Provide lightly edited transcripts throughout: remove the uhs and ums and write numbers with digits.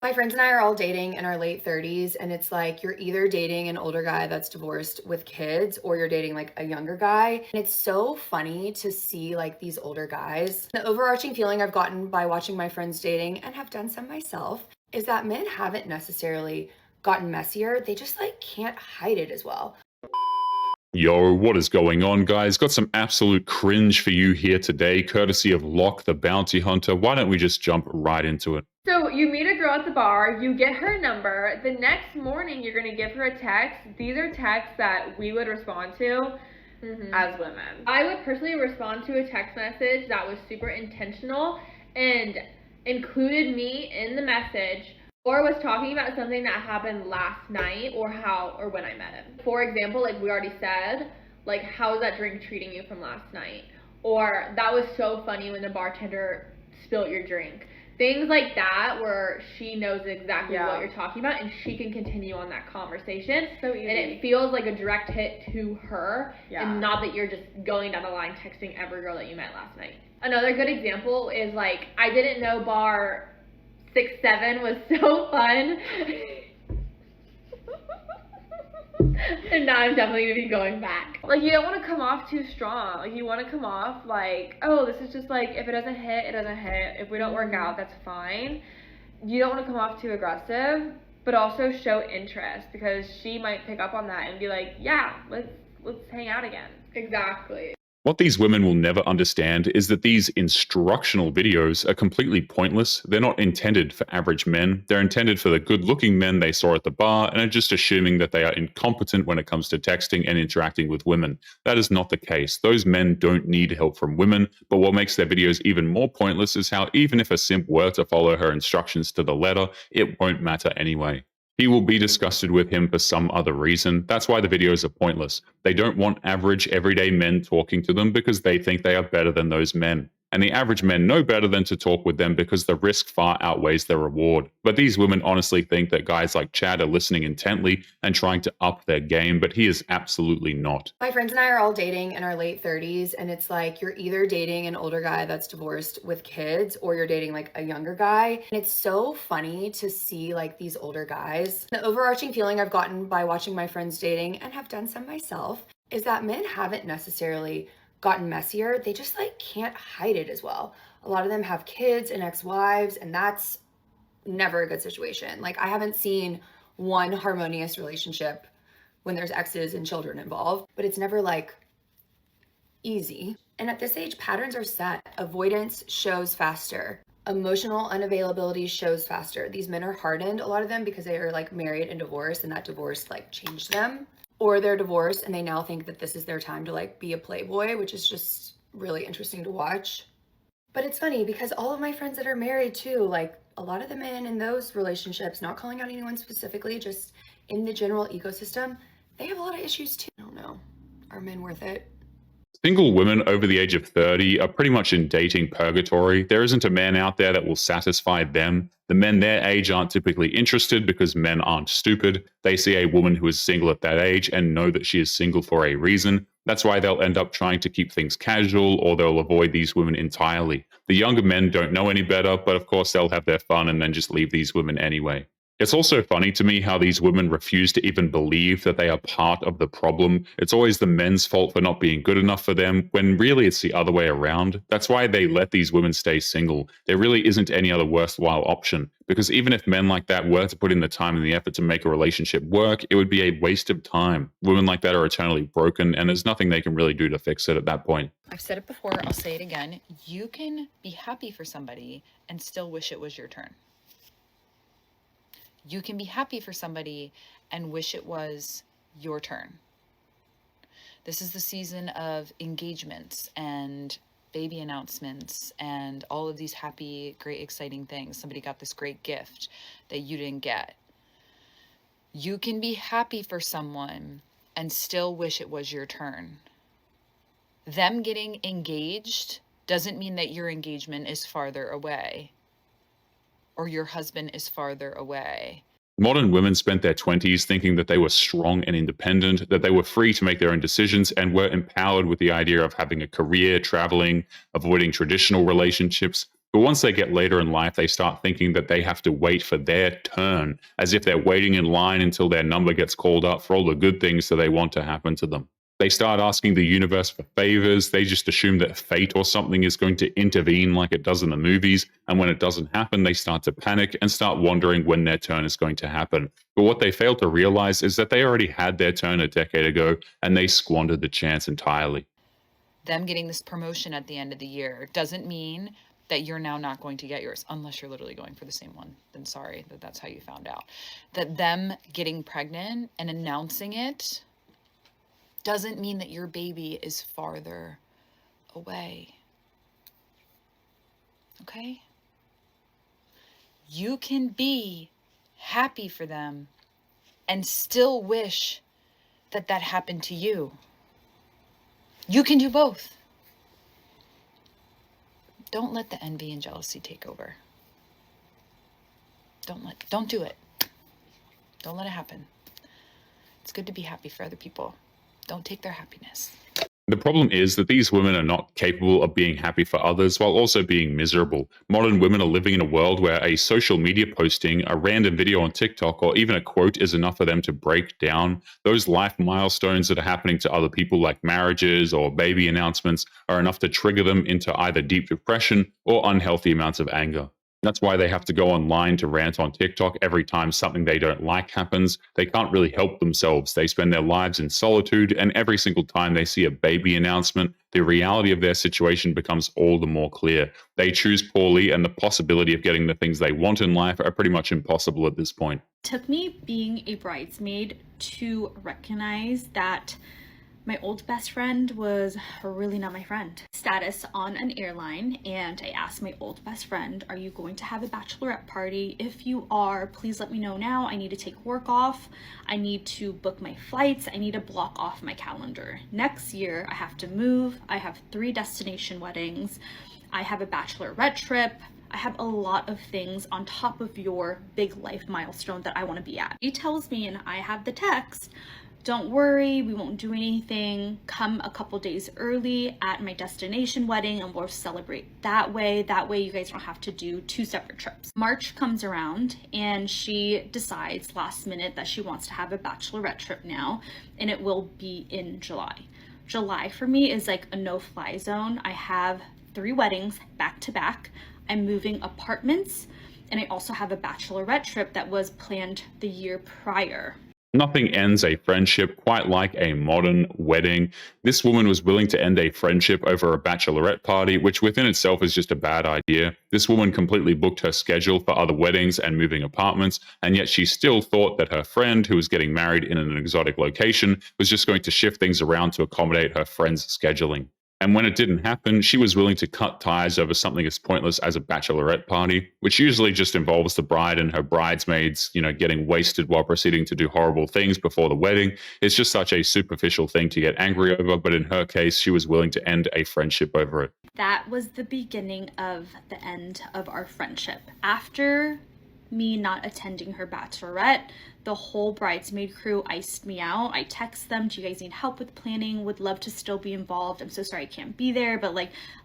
My friends and I are all dating in our late 30s, and it's like you're either dating an older guy that's divorced with kids or you're dating like a younger guy. And it's so funny to see like these older guys. The overarching feeling I've gotten by watching my friends dating and have done some myself is that men haven't necessarily gotten messier. They just like can't hide it as well. Yo, what is going on, guys? Got some absolute cringe for you here today, courtesy of Locke the Bounty Hunter. Why don't we just jump right into it? So you meet a girl at the bar, you get her number, the next morning you're gonna give her a text. These are texts that we would respond to as women. I would personally respond to a text message that was super intentional and included me in the message or was talking about something that happened last night or when I met him. For example, like we already said, like how's that drink treating you from last night? Or that was so funny when the bartender spilt your drink. Things like that where she knows exactly what you're talking about and she can continue on that conversation. So easy. And it feels like a direct hit to her and not that you're just going down the line texting every girl that you met last night. Another good example is like, I didn't know bar 6-7 was so fun. And now I'm definitely gonna be going back. Like, you don't want to come off too strong. Like, you want to come off like, oh, this is just like, if it doesn't hit, it doesn't hit. If we don't work out, that's fine. You don't want to come off too aggressive, but also show interest because she might pick up on that and be like, yeah, let's hang out again. Exactly. What these women will never understand is that these instructional videos are completely pointless. They're not intended for average men. They're intended for the good-looking men they saw at the bar and are just assuming that they are incompetent when it comes to texting and interacting with women. That is not the case. Those men don't need help from women, but what makes their videos even more pointless is how even if a simp were to follow her instructions to the letter, it won't matter anyway. He will be disgusted with him for some other reason. That's why the videos are pointless. They don't want average, everyday men talking to them because they think they are better than those men. And the average men know better than to talk with them because the risk far outweighs the reward. But these women honestly think that guys like Chad are listening intently and trying to up their game, but he is absolutely not. My friends and I are all dating in our late 30s, and it's like you're either dating an older guy that's divorced with kids or you're dating like a younger guy. And it's so funny to see like these older guys. The overarching feeling I've gotten by watching my friends dating and have done some myself is that men haven't necessarily gotten messier. They just like can't hide it as well. A lot of them have kids and ex-wives, and that's never a good situation. Like, I haven't seen one harmonious relationship when there's exes and children involved, but it's never like easy. And at this age, patterns are set. Avoidance shows faster. Emotional unavailability shows faster. These men are hardened, a lot of them, because they are like married and divorced, and that divorce like changed them. Or they're divorced and they now think that this is their time to like be a playboy, which is just really interesting to watch. But it's funny because all of my friends that are married too, like a lot of the men in those relationships, not calling out anyone specifically, just in the general ecosystem, they have a lot of issues too. I don't know. Are men worth it? Single women over the age of 30 are pretty much in dating purgatory. There isn't a man out there that will satisfy them. The men their age aren't typically interested because men aren't stupid. They see a woman who is single at that age and know that she is single for a reason. That's why they'll end up trying to keep things casual, or they'll avoid these women entirely. The younger men don't know any better, but of course they'll have their fun and then just leave these women anyway. It's also funny to me how these women refuse to even believe that they are part of the problem. It's always the men's fault for not being good enough for them, when really it's the other way around. That's why they let these women stay single. There really isn't any other worthwhile option, because even if men like that were to put in the time and the effort to make a relationship work, it would be a waste of time. Women like that are eternally broken, and there's nothing they can really do to fix it at that point. I've said it before, I'll say it again. You can be happy for somebody and still wish it was your turn. You can be happy for somebody and wish it was your turn. This is the season of engagements and baby announcements and all of these happy, great, exciting things. Somebody got this great gift that you didn't get. You can be happy for someone and still wish it was your turn. Them getting engaged doesn't mean that your engagement is farther away, or your husband is farther away. Modern women spent their 20s thinking that they were strong and independent, that they were free to make their own decisions, and were empowered with the idea of having a career, traveling, avoiding traditional relationships. But once they get later in life, they start thinking that they have to wait for their turn, as if they're waiting in line until their number gets called up for all the good things that they want to happen to them. They start asking the universe for favors. They just assume that fate or something is going to intervene like it does in the movies. And when it doesn't happen, they start to panic and start wondering when their turn is going to happen. But what they fail to realize is that they already had their turn a decade ago and they squandered the chance entirely. Them getting this promotion at the end of the year doesn't mean that you're now not going to get yours, unless you're literally going for the same one. Then sorry that that's how you found out. That them getting pregnant and announcing it doesn't mean that your baby is farther away. Okay? You can be happy for them and still wish that that happened to you. You can do both. Don't let the envy and jealousy take over. Don't do it. Don't let it happen. It's good to be happy for other people. Don't take their happiness. The problem is that these women are not capable of being happy for others while also being miserable. Modern women are living in a world where a social media posting, a random video on TikTok, or even a quote is enough for them to break down. Those life milestones that are happening to other people, like marriages or baby announcements, are enough to trigger them into either deep depression or unhealthy amounts of anger. That's why they have to go online to rant on TikTok every time something they don't like happens. They can't really help themselves. They spend their lives in solitude, and every single time they see a baby announcement, the reality of their situation becomes all the more clear. They choose poorly, and the possibility of getting the things they want in life are pretty much impossible at this point. It took me being a bridesmaid to recognize that my old best friend was really not my friend. Status on an airline, and I asked my old best friend, are you going to have a bachelorette party? If you are, please let me know now. I need to take work off. I need to book my flights. I need to block off my calendar. Next year, I have to move. I have 3 destination weddings. I have a bachelorette trip. I have a lot of things on top of your big life milestone that I want to be at. He tells me, and I have the text, don't worry, we won't do anything. Come a couple days early at my destination wedding and we'll celebrate that way. That way you guys don't have to do 2 separate trips. March comes around and she decides last minute that she wants to have a bachelorette trip now, and it will be in July. July for me is like a no-fly zone. I have 3 weddings back to back. I'm moving apartments, and I also have a bachelorette trip that was planned the year prior. Nothing ends a friendship quite like a modern wedding. This woman was willing to end a friendship over a bachelorette party, which within itself is just a bad idea. This woman completely booked her schedule for other weddings and moving apartments, and yet she still thought that her friend, who was getting married in an exotic location, was just going to shift things around to accommodate her friend's scheduling. And when it didn't happen, she was willing to cut ties over something as pointless as a bachelorette party, which usually just involves the bride and her bridesmaids, getting wasted while proceeding to do horrible things before the wedding. It's just such a superficial thing to get angry over, but in her case, she was willing to end a friendship over it. That was the beginning of the end of our friendship. After me not attending her bachelorette, the whole bridesmaid crew iced me out. I text them, do you guys need help with planning? Would love to still be involved. I'm so sorry I can't be there, but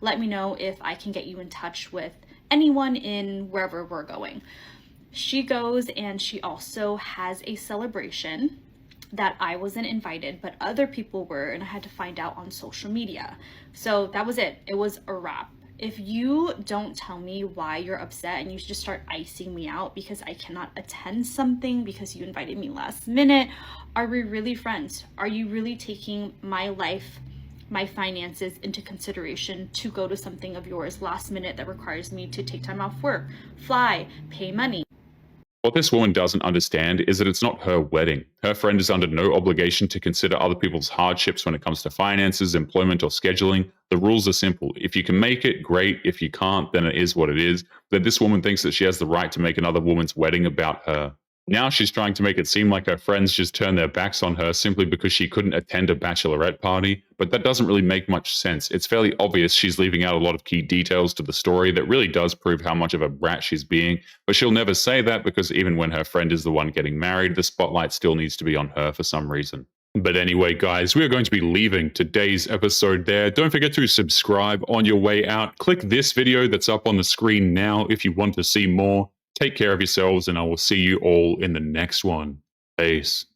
let me know if I can get you in touch with anyone in wherever we're going. She goes and she also has a celebration that I wasn't invited, but other people were, and I had to find out on social media. So that was it. It was a wrap. If you don't tell me why you're upset and you just start icing me out because I cannot attend something because you invited me last minute, are we really friends? Are you really taking my life, my finances into consideration to go to something of yours last minute that requires me to take time off work, fly, pay money? What this woman doesn't understand is that it's not her wedding. Her friend is under no obligation to consider other people's hardships when it comes to finances, employment, or scheduling. The rules are simple. If you can make it, great. If you can't, then it is what it is. But this woman thinks that she has the right to make another woman's wedding about her. Now she's trying to make it seem like her friends just turned their backs on her simply because she couldn't attend a bachelorette party, but that doesn't really make much sense. It's fairly obvious she's leaving out a lot of key details to the story that really does prove how much of a brat she's being, but she'll never say that because even when her friend is the one getting married, the spotlight still needs to be on her for some reason. But anyway, guys, we are going to be leaving today's episode there. Don't forget to subscribe on your way out. Click this video that's up on the screen now if you want to see more. Take care of yourselves, and I will see you all in the next one. Peace.